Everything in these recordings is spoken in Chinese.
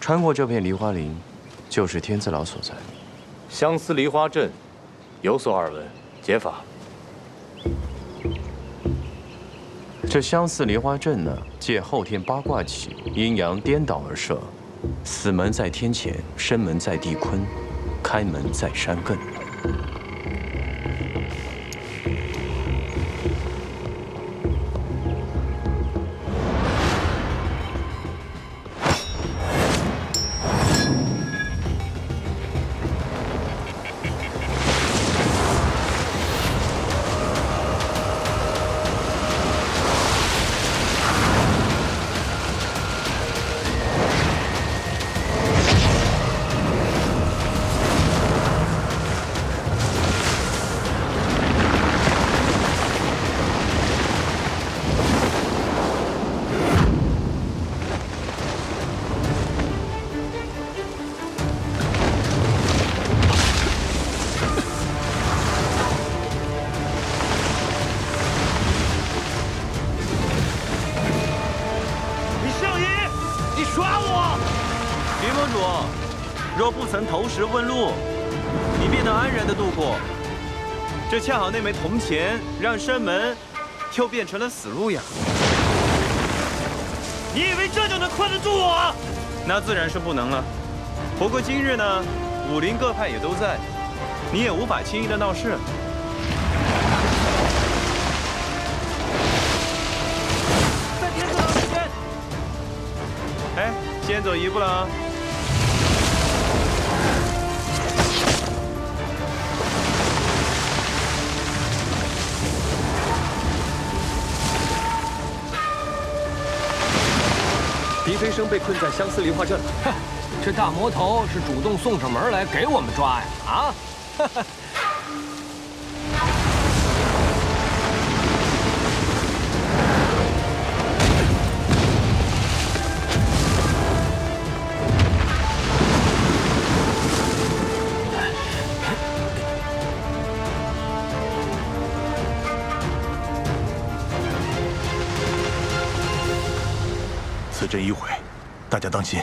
穿过这片梨花林，就是天字牢所在。相思梨花镇，有所耳闻，解法。这相思梨花阵呢，借后天八卦起，阴阳颠倒而设。死门在天前，生门在地坤，开门在山艮。 若不曾投石问路，你便能安然地度过。这恰好那枚铜钱，让生门又变成了死路呀！你以为这就能困得住我？那自然是不能了。不过今日呢，武林各派也都在，你也无法轻易的闹事。在天字牢之间。哎，先走一步了啊！ 狄飞升被困在相思梨花镇了。哼，这大魔头是主动送上门来给我们抓呀！啊！此阵已毁，大家当心。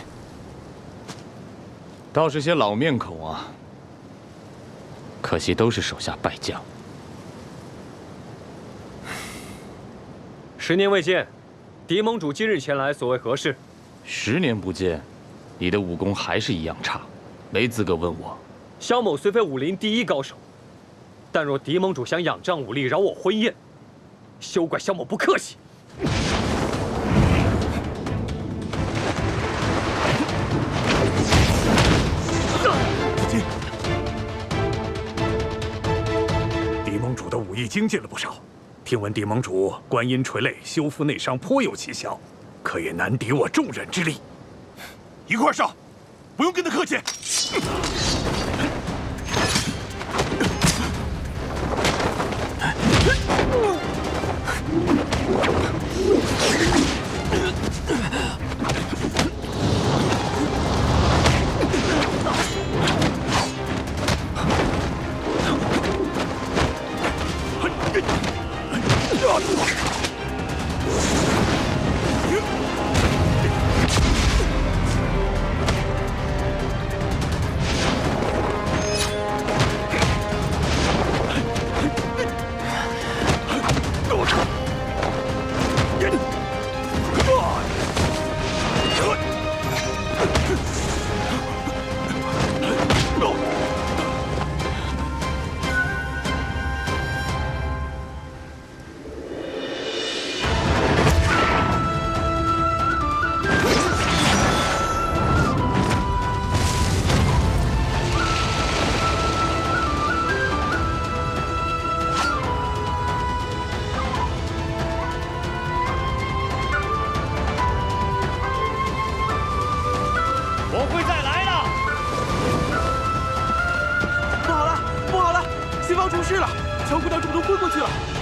倒是些老面孔啊，可惜都是手下败将。10年未见，狄盟主今日前来，所谓何事？10年不见，你的武功还是一样差，没资格问我。萧某虽非武林第一高手，但若狄盟主想仰仗武力扰我婚宴，休怪萧某不客气。 狄盟主的武艺精进了不少，听闻狄盟主观音垂泪修复内伤颇有奇效，可也难敌我众人之力。一块上，不用跟他客气。出事了，乔姑娘中毒昏过去了。